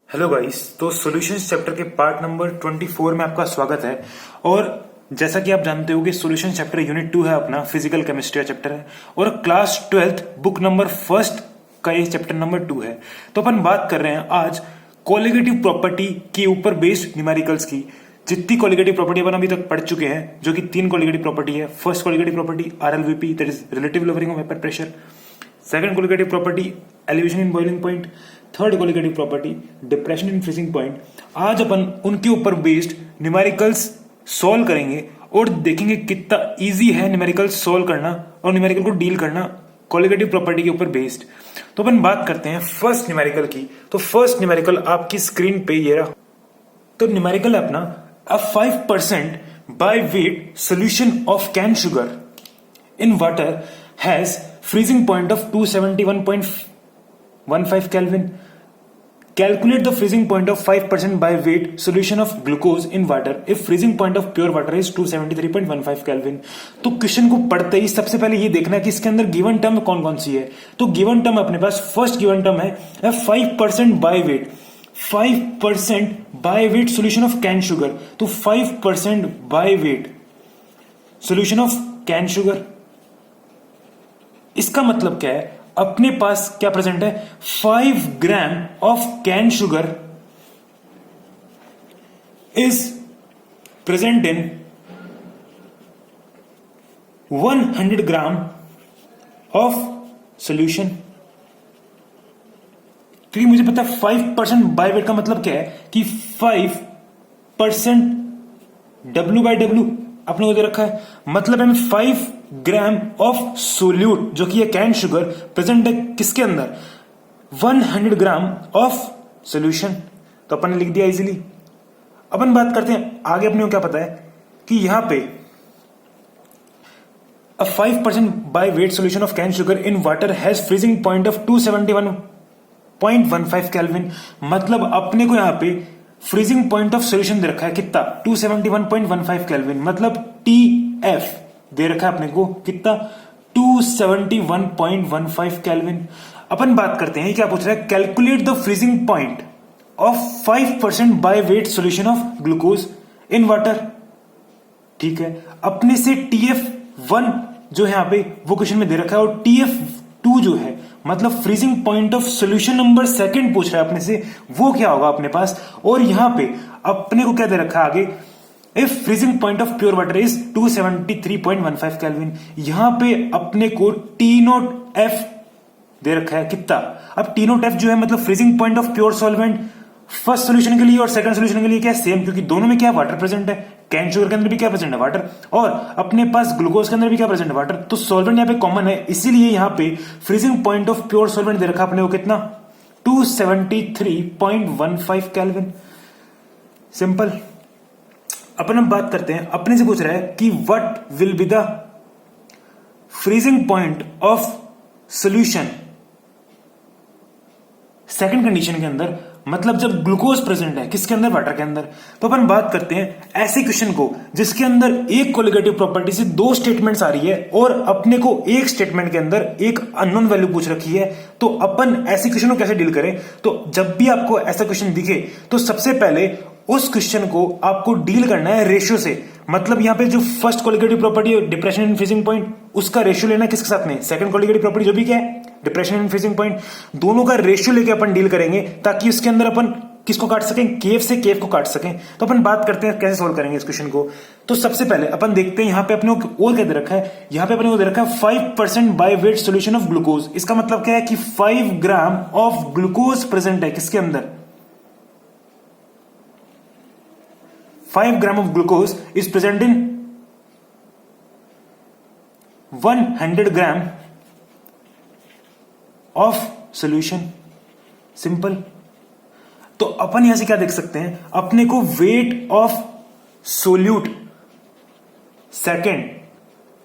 Hello guys. तो solutions chapter के part number 24 में आपका स्वागत है। और जैसा कि आप जानते हो कि सॉल्यूशन चैप्टर यूनिट 2 है अपना, फिजिकल केमिस्ट्री का चैप्टर है और class 12th book number first का ये चैप्टर नंबर 2 है। तो अपन बात कर रहे हैं आज कोलिगेटिव प्रॉपर्टी के ऊपर बेस्ड न्यूमेरिकल्स की। जितनी कोलिगेटिव प्रॉपर्टी अपन अभी तक पढ़ चुके हैं, जो कि 3 कोलिगेटिव प्रॉपर्टी है। First colligative property RLVP, that is relative lowering of vapour pressure. Second colligative property elevation in boiling point. Third colligative property depression in freezing point. आज अपन उनके ऊपर बेस्ड न्यूमेरिकल्स सॉल्व करेंगे और देखेंगे कितना इजी है numericals solve करना और न्यूमेरिकल को डील करना कोलिगेटिव प्रॉपर्टी के ऊपर बेस्ड। तो अपन बात करते हैं फर्स्ट न्यूमेरिकल की। तो फर्स्ट न्यूमेरिकल आपकी स्क्रीन पे ये रहा। तो न्यूमेरिकल है अपना, अ 5% by weight solution of cane sugar in water has freezing point of 271.15 Kelvin. Calculate the freezing point of 5% by weight solution of glucose in water if freezing point of pure water is 273.15 Kelvin. तो question को पढ़ते ही सबसे पहले ये देखना है कि इसके अंदर गिवन टर्म कौन कौन सी है। तो गिवन टर्म अपने पास फर्स्ट गिवन टर्म है 5% by weight. 5% by weight solution of cane sugar. तो 5% by weight solution of cane sugar, इसका मतलब क्या है? अपने पास क्या प्रेजेंट है? 5 gram of cane sugar is present in 100 gram of solution. क्योंकि मुझे पता है 5% बाय वेट का मतलब क्या है कि 5% W/W अपने को दे रखा है। मतलब है 5 ग्राम ऑफ सोल्यूट जो कि है कैन शुगर प्रेजेंट है किसके अंदर? 100 ग्राम ऑफ सोल्यूशन। तो अपन ने लिख दिया इजीली। अपन बात करते हैं आगे। अपने को क्या पता है कि यहां पे 5% by weight solution of cane sugar in water has freezing point of 271.15 kelvin. मतलब अपने को यहां पे फ्रीजिंग पॉइंट ऑफ सोल्यूशन दे रखा है कितना? 271.15 केल्विन। मतलब TF दे रखा है अपने को कितना? 271.15 केल्विन। अपन बात करते हैं क्या पूछ रहा है? Calculate the freezing point of 5% by weight solution of glucose in water. ठीक है, अपने से TF1 जो है यहां पे वो क्वेश्चन में दे रखा है और TF2 जो है मतलब freezing point of solution number second पूछ रहा है अपने से, वो क्या होगा अपने पास? और यहां पे अपने को क्या दे रखा है आगे? If freezing point of pure water is 273.15 kelvin. यहां पे अपने को T0F दे रखा है कितना? अब T0F जो है मतलब freezing point of pure solvent first solution के लिए और सेकंड सोल्यूशन के लिए क्या सेम, क्योंकि दोनों में क्या वाटर प्रेजेंट है। कैन शुगर के अंदर भी क्या प्रेजेंट है? वाटर। और अपने पास ग्लूकोज के अंदर भी क्या प्रेजेंट है? वाटर। तो सॉल्वेंट यहां पे कॉमन है, इसीलिए यहां पे freezing point of pure solvent दे रखा अपने को कितना? 273.15 केल्विन। सिंपल। अपन हम बात करते हैं, अपने से पूछ रहा है कि what will be the freezing point of solution second condition के अंदर, मतलब जब ग्लूकोज प्रेजेंट है किसके अंदर? वाटर के अंदर। तो अपन बात करते हैं ऐसे क्वेश्चन को जिसके अंदर एक कोलिगेटिव प्रॉपर्टी से 2 स्टेटमेंट्स आ रही है और अपने को एक स्टेटमेंट के अंदर एक अननोन वैल्यू पूछ रखी है। तो अपन ऐसे क्वेश्चन को कैसे डील करें? तो जब भी आपको ऐसा क्वेश्चन दिखे तो सबसे पहले उस क्वेश्चन को आपको डील करना है रेशियो से। मतलब यहां पे जो फर्स्ट कोलिगेटिव प्रॉपर्टी है डिप्रेशन इन फ्रीजिंग पॉइंट, उसका रेशियो लेना किसके साथ में? सेकंड कोलिगेटिव प्रॉपर्टी जो भी क्या है डिप्रेशन इन फ्रीजिंग पॉइंट, दोनों का रेशियो लेके अपन डील करेंगे ताकि उसके अंदर अपन किसको काट सकें? केफ से केफ को काट सकें। तो अपन बात करते हैं कैसे सॉल्व करेंगे इस क्वेश्चन को। तो सबसे पहले अपन देखते हैं यहां पे अपने को और क्या दे रखा है। यहां पे अपने को दे रखा है 5% by weight solution of glucose. इसका मतलब क्या है कि 5 ग्राम ऑफ ग्लूकोज प्रेजेंट है किसके अंदर? 5 gram of glucose is present in 100 gram of solution. Simple. तो अपन यहां से क्या देख सकते हैं? अपने को wait of solute second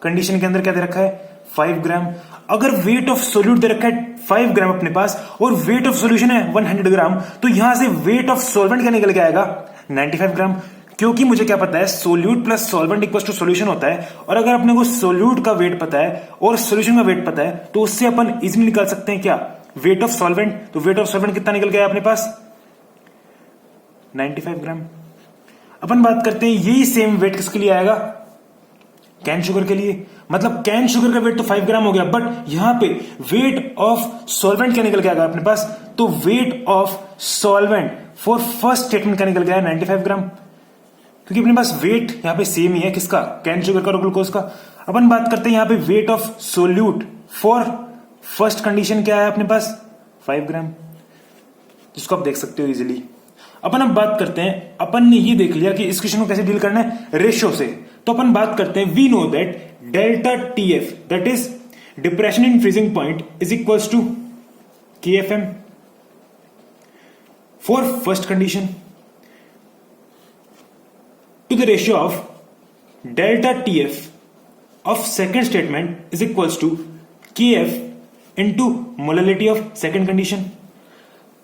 condition के अंदर क्या दे रखा है? 5 ग्राम। अगर वेट ऑफ सोल्यूट दे रखा है 5 ग्राम अपने पास और वेट ऑफ सोल्यूशन है 100 ग्राम, तो यहां से वेट ऑफ सॉल्वेंट क्या निकल के आएगा? 95 ग्राम। क्योंकि मुझे क्या पता है? Solute plus solvent equal to solution होता है। और अगर अपने को सोल्यूट का वेट पता है और सोल्यूशन का वेट पता है तो उससे अपन इजीली निकाल सकते हैं क्या? Weight of solvent. तो वेट ऑफ सॉल्वेंट कितना निकल गया अपने पास? 95 ग्राम। अपन बात करते हैं यही सेम वेट किसके लिए आएगा, कैन शुगर के लिए। मतलब कैन शुगर का वेट तो 5 ग्राम हो गया, बट यहां पे वेट ऑफ सॉल्वेंट क्या निकल के आएगा अपने पास, तो weight of solvent for first statement का निकल गया 95 ग्राम, क्योंकि अपने पास वेट यहां पे सेम ही है किसका, कैन शुगर का और ग्लूकोज का। अपन बात करते हैं यहां पे wait of solute for first condition क्या है अपने पास, 5 ग्राम, जिसको आप देख सकते हो इजीली। अपन अब बात करते हैं, अपन ने ये देख लिया कि इस क्वेश्चन को कैसे डील करना है, रेशियो से। तो अपन बात करते हैं, we know that delta TF that is depression in freezing point is equals to KFM for first condition to the ratio of delta TF of second statement is equals to KF into molality of second condition।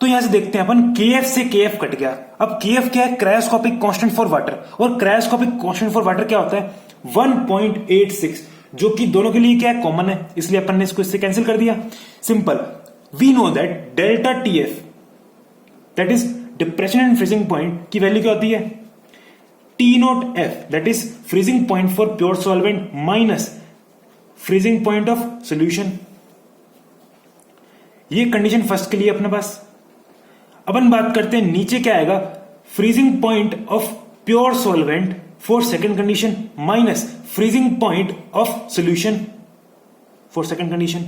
तो यहां से देखते हैं अपन, KF से KF cut गया। अब KF क्या है, क्रायोस्कोपिक कांस्टेंट फॉर वाटर, और क्रायोस्कोपिक कांस्टेंट फॉर वाटर क्या होता है 1.86, जो कि दोनों के लिए क्या है, कॉमन है, इसलिए अपन ने इसको इससे कैंसिल कर दिया। Simple, we know that delta TF that is depression and freezing point की वैल्यू क्या होती है, T nought F that is freezing point for pure solvent minus freezing point of solution। ये कंडीशन फर्स्ट के लिए अपने पास। अपन बात करते हैं नीचे क्या आएगा, freezing point of pure solvent for second condition minus freezing point of solution for second condition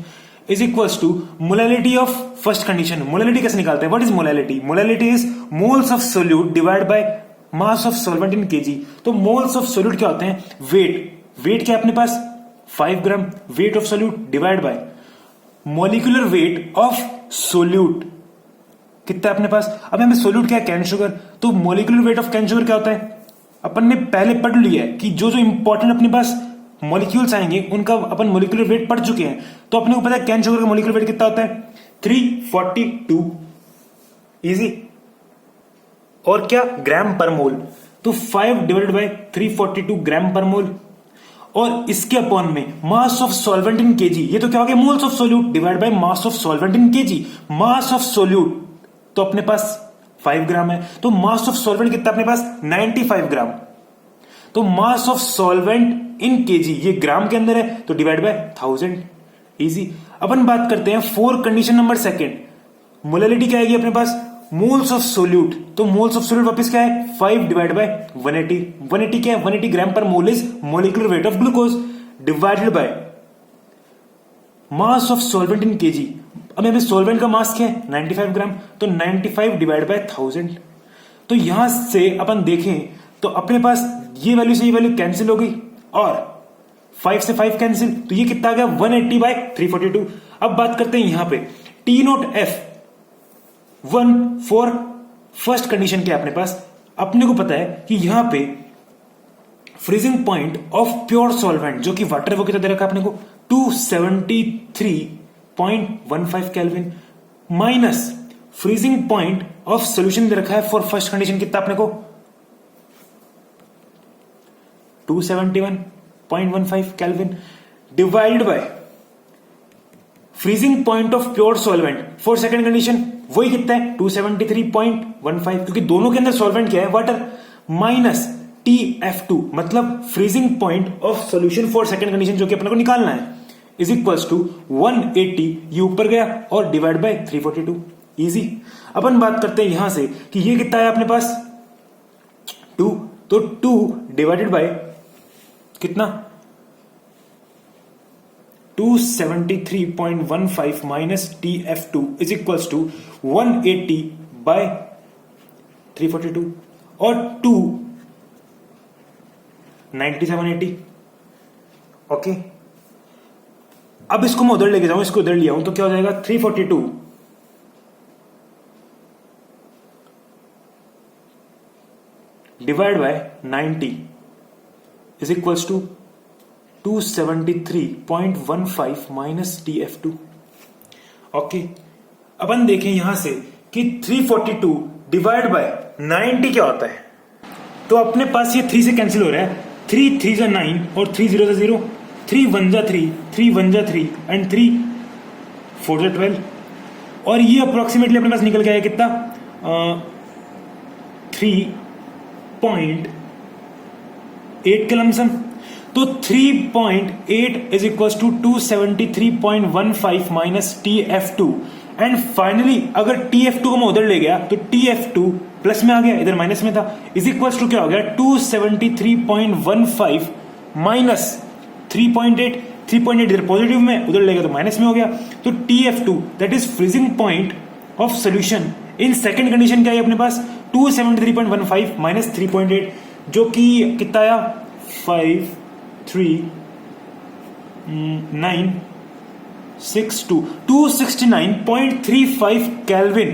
is equals to molality of first condition. Molality कैसे निकालते हैं, what is molality, molality is moles of solute divide by mass of solvent in kg. तो moles of solute क्या होते हैं, weight क्या है अपने पास 5 gram, weight of solute divide by molecular weight of solute कितना है अपने पास। अब हमें सोल्यूट क्या है, कैन शुगर, तो molecular weight of cane sugar क्या होता है, अपन ने पहले पढ़ लिया है कि जो जो इंपॉर्टेंट अपने पास मॉलिक्यूल्स आएंगे उनका अपन मॉलिक्यूलर वेट पढ़ चुके हैं। तो अपने को पता है कैन शुगर का मॉलिक्यूलर वेट कितना होता है 342, इजी, और क्या, ग्राम पर मोल, तो 5 डिवाइडेड बाय 342 ग्राम पर मोल, और इसके अपॉन में मास ऑफ सॉल्वेंट इन केजी, ये तो क्या हो गया, moles of solute divide by mass of solvent in KG. Mass of solute तो अपने पास 5 ग्राम है, तो मास ऑफ सॉल्वेंट कितना अपने पास 95 ग्राम, तो मास ऑफ सॉल्वेंट इन केजी ये ग्राम के अंदर है, तो डिवाइड बाय 1000, इजी। अपन बात करते हैं for condition number second, molality क्या आएगी अपने पास, मोल्स ऑफ सोल्यूट, तो मोल्स ऑफ सोल्यूट वापस क्या है 5 डिवाइड बाय 180, 180 क्या है 180 ग्राम per mole is molecular weight of glucose divided by mass of solvent in KG. अब हमें सॉल्वेंट का मास क्या है 95 ग्राम, तो 95 डिवाइड बाय 1000। तो यहां से अपन देखें तो अपने पास ये वैल्यू से ये वैल्यू कैंसिल हो गई, और 5 से 5 कैंसिल, तो ये कितना आ गया 180 बाय 342। अब बात करते हैं यहां पे T nought F 1 for first condition क्या है अपने पास, अपने को पता है कि यहां पे freezing point of pure solvent जो कि वाटर, वो कितना दे रखा है अपने को 273.15 kelvin, minus freezing point of solution दे रखा है फॉर फर्स्ट कंडीशन कितना अपने को 271.15 kelvin, divided by freezing point of pure solvent for second condition वही कितना है 273.15, क्योंकि दोनों के अंदर सॉल्वेंट क्या है वाटर, माइनस TF2 मतलब freezing point of solution for second condition जो कि अपने को निकालना है, इज इक्वल्स टू 180, ये ऊपर गया, और डिवाइड बाय 342, इजी। अपन बात करते हैं यहां से कि ये कितना है अपने पास 2, तो 2 डिवाइडेड बाय कितना 273.15 minus TF2 is equals to 180 by 342, और 2 9780, ओके। अब इसको मैं उधर लेके जाऊं, इसको उधर लिया हूं, तो क्या हो जाएगा 342 divide by 90 is equals to 273.15 minus TF2, okay. अपन देखें यहां से कि 342 डिवाइड बाय 90 क्या होता है, तो अपने पास ये 3 से कैंसिल हो रहा है, 3 3 जा 9 और 3 0 जा 0, 3 1 जा 3, 3 1 जा 3 एंड 3 4 जा 12, और ये अप्रोक्सीमेटली अपने पास निकल गया है कितना 3.8 के लमसम। तो 3.8 is equal to 273.15 minus TF2 and finally अगर TF2 को मैं उधर ले गया तो TF2 प्लस में आ गया, इधर माइनस में था, इज इक्वल टू क्या हो गया 273.15 माइनस 3.8 इधर पॉजिटिव में उधर ले गया तो माइनस में हो गया। तो TF2 that is freezing point of solution in second condition क्या है अपने पास 273.15 माइनस 3.8 जो कि कितना आया 269.35 केल्विन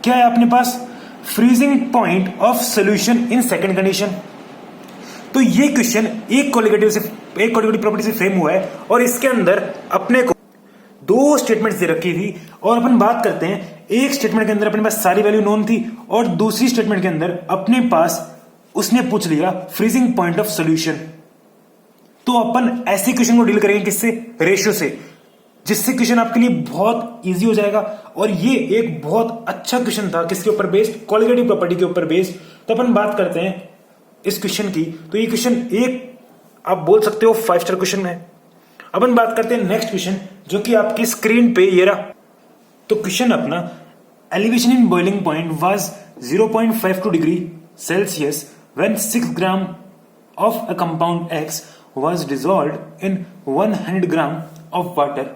क्या है अपने पास freezing point of solution in second condition. तो ये क्वेश्चन एक क्वालिटेटिव प्रॉपर्टी से फ्रेम हुआ है और इसके अंदर अपने को दो स्टेटमेंट्स दे रखी थी और अपन बात करते हैं एक स्टेटमेंट के अंदर अपने पास सारी वैल्यू नोन थी और दूसरी स्टेटमेंट के अंदर अपने पास उसने पूछ लिया फ्रीजिंग पॉइंट ऑफ सोल्यूशन। तो अपन ऐसे क्वेश्चन को डील करेंगे किससे रेशियो से, जिससे क्वेश्चन आपके लिए बहुत इजी हो जाएगा। और ये एक बहुत अच्छा क्वेश्चन था किसके ऊपर बेस्ड क्वालिटेटिव प्रॉपर्टी के ऊपर बेस्ड। तो अपन बात करते हैं इस क्वेश्चन की। तो ये क्वेश्चन एक आप बोल सकते हो 5 स्टार क्वेश्चन है। अपन बात करते हैं नेक्स्ट क्वेश्चन जो कि आपकी स्क्रीन पे ये रहा। तो क्वेश्चन अपना elevation in boiling point was 0.52 degree Celsius when 6 gram of a compound X was dissolved in 100 gram of water.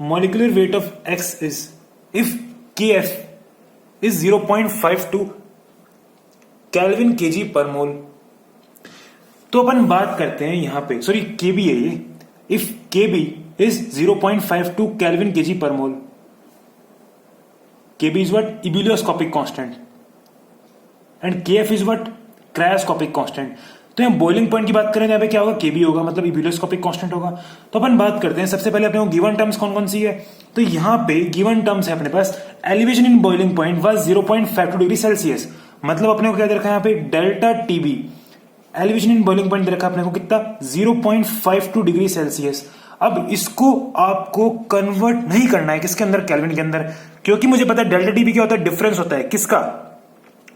Molecular weight of X is if Kf is 0.52 Kelvin kg per mole. तो अपन बात करते हैं यहां पे sorry Kb है ये if Kb is 0.52 Kelvin kg per mole. Kb is what ebullioscopic constant and Kf is what cryoscopic constant. तो यहाँ बॉइलिंग पॉइंट की बात करें यहाँ पे क्या होगा Kb होगा मतलब इब्यूलियोस्कोपिक कांस्टेंट होगा। तो अपन बात करते हैं सबसे पहले अपने को गिवन टर्म्स कौन कौन सी है। तो यहाँ पे गिवन टर्म्स है अपने पास elevation in boiling point was 0.52 degree Celsius मतलब अपने को क्या दे रखा है यहाँ पे delta TB elevation in boiling point दे रखा है अपने को कितना 0.52 डिग्री सेल्सियस। अब इसको आपको कन्वर्ट नहीं करना है किसके अंदर केल्विन के अंदर, क्योंकि मुझे पता है डेल्टा TB क्या होता है डिफरेंस होता है किसका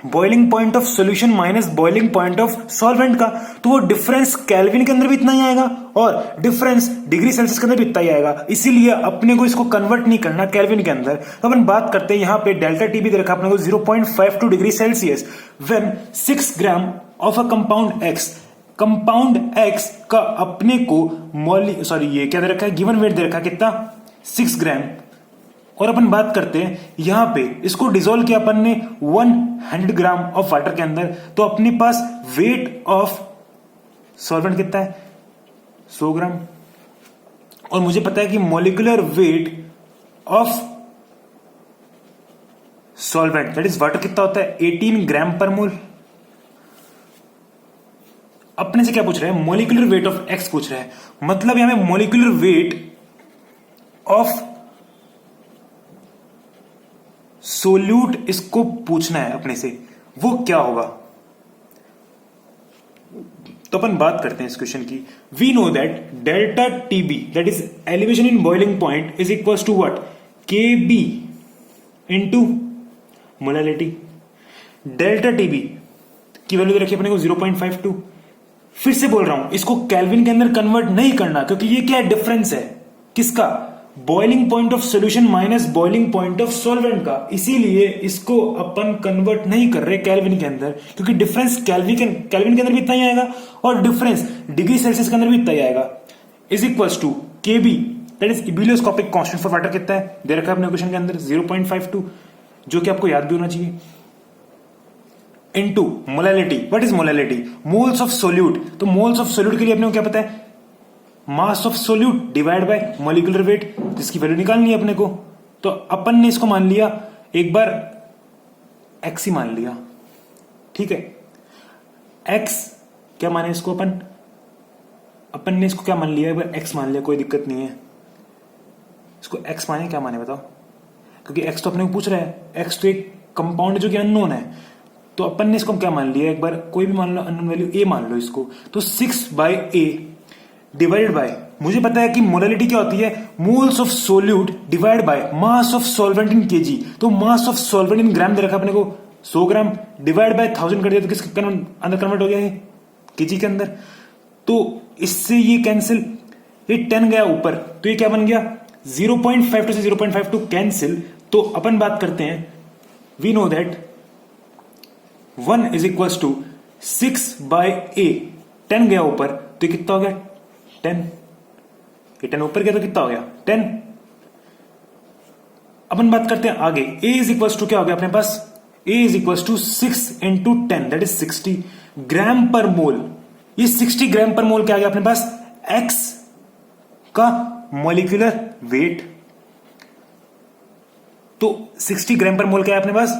boiling point of solution minus boiling point of solvent का। तो वो डिफरेंस केल्विन के अंदर भी इतना ही आएगा और डिफरेंस डिग्री सेल्सियस के अंदर भी इतना ही आएगा, इसीलिए अपने को इसको कन्वर्ट नहीं करना केल्विन के अंदर। तो अपन बात करते हैं यहाँ पे डेल्टा TB दे रखा अपने को 0.52 degree Celsius when 6 gram of a compound X का अपने को ये क्या दे रखा है गिवन वेट दे रखा है कितना 6 ग्राम। और अपन बात करते हैं यहां पे इसको डिसॉल्व किया अपन ने 100 ग्राम ऑफ वाटर के अंदर। तो अपने पास वेट ऑफ सॉल्वेंट कितना है 100 ग्राम और मुझे पता है कि molecular weight of solvent that is water कितना होता है 18 ग्राम पर मोल। अपने से क्या पूछ रहे हैं मॉलिक्यूलर वेट ऑफ X पूछ रहे हैं मतलब यहां पे मॉलिक्यूलर वेट ऑफ सोल्यूट इसको पूछना है अपने से वो क्या होगा। तो अपन बात करते हैं इस क्वेश्चन की। We know that delta TB that is elevation in boiling point is equal to what Kb into molality. Delta TB की वैल्यू दे रखी अपने को 0.52। फिर से बोल रहा हूं इसको केल्विन के अंदर कन्वर्ट नहीं करना क्योंकि ये क्या डिफरेंस है किसका boiling point of solution minus boiling point of solvent का, इसीलिए इसको अपन कन्वर्ट नहीं कर रहे केल्विन के अंदर क्योंकि डिफरेंस केल्विन के अंदर भी इतना ही आएगा और डिफरेंस डिग्री सेल्सियस के अंदर भी इतना ही आएगा। Is equals to Kb that is ebullioscopic constant for water कितना है दे रखा है अपने क्वेश्चन के अंदर 0.52 जो कि आपको याद भी होना चाहिए into molality. What is molality moles of solute. तो मोल्स ऑफ सोल्यूट के लिए अपने को क्या पता है mass of solute divide by molecular wait जिसकी वैल्यू निकालनी है अपने को। तो अपन ने इसको मान लिया एक बार X ही मान लिया ठीक है। X क्या माने इसको अपन ने इसको क्या मान लिया एक बार X मान लिया कोई दिक्कत नहीं है। इसको X माने क्या माने बताओ क्योंकि X तो अपने को पूछ रहा है X तो एक कंपाउंड है जो कि अननोन है। तो अपन ने इसको क्या मान लिया एक बार कोई भी मान लो अननोन वैल्यू A मान लो इसको। तो 6/A डिवाइडेड बाय मुझे पता है कि मोलालिटी क्या होती है moles of solute divide by mass of solvent in kg. तो मास ऑफ सॉल्वेंट इन ग्राम दे रखा अपने को 100 ग्राम डिवाइड बाय 1000 कर दिया तो किसके अंदर कन्वर्ट हो गया है, केजी के अंदर। तो इससे ये कैंसिल, ये 10 गया ऊपर तो ये क्या बन गया 0.52 से 0.52 कैंसिल। तो अपन बात करते हैं, we know that 1 is equal to 6/a। 10 गया ऊपर तो ये कितना हो गया 10, ये 10 ऊपर गया तो कितना हो गया 10। अपन बात करते हैं आगे, a इज इक्वल टू क्या हो गया अपने पास, a is equal to 6 into 10 that is 60 gram per mole. ये 60 ग्राम पर मोल क्या आ गया अपने पास, x का मॉलिक्यूलर वेट। तो 60 ग्राम पर मोल क्या है अपने पास,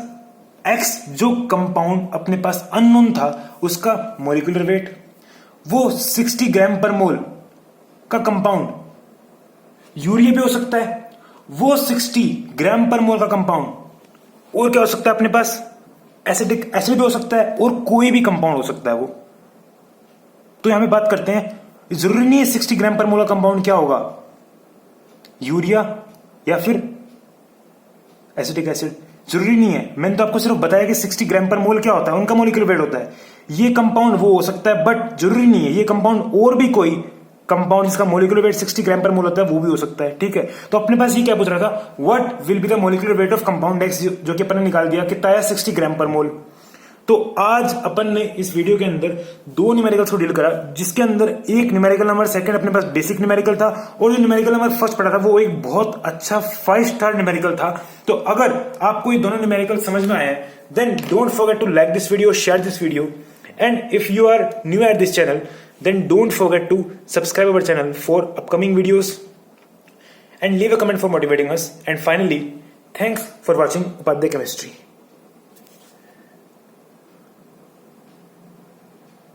x जो कंपाउंड अपने पास अननोन था उसका मॉलिक्यूलर वेट। वो 60 ग्राम पर मोल का कंपाउंड यूरिया भी हो सकता है, वो 60 ग्राम पर मोल का कंपाउंड और क्या हो सकता है अपने पास, एसिडिक एसिड भी हो सकता है और कोई भी कंपाउंड हो सकता है वो। तो यहां पे बात करते हैं, जरूरी नहीं है 60 ग्राम पर मोल का कंपाउंड क्या होगा, यूरिया या फिर एसिटिक एसिड, जरूरी नहीं है। मैंने तो आपको सिर्फ बताया कि 60 ग्राम पर मोल क्या होता है, उनका मॉलिक्यूलर वेट होता है। ये कंपाउंड वो हो सकता है बट जरूरी नहीं है, ये कंपाउंड और भी कोई कंपाउंड जिसका मॉलिक्यूलर वेट 60 ग्राम पर मोल होता है वो भी हो सकता है, ठीक है। तो अपने पास ये क्या पूछ रहा था, what will be the molecular weight of compound x, जो कि अपन ने निकाल दिया कितना आया 60 ग्राम पर मोल। तो आज अपन ने इस वीडियो के अंदर 2 न्यूमेरिकल्स को डील करा, जिसके अंदर एक न्यूमेरिकल नंबर सेकंड अपने पास बेसिक न्यूमेरिकल था और जो न्यूमेरिकल नंबर फर्स्ट पढ़ा था वो एक बहुत अच्छा 5 स्टार न्यूमेरिकल था। तो अगर आपको ये दोनों न्यूमेरिकल समझ में आए then don't forget to like this video, share this video, and if you are new at this channel then don't forget to subscribe our channel for upcoming videos and leave a comment for motivating us. And finally, thanks for watching Upadhyay Chemistry.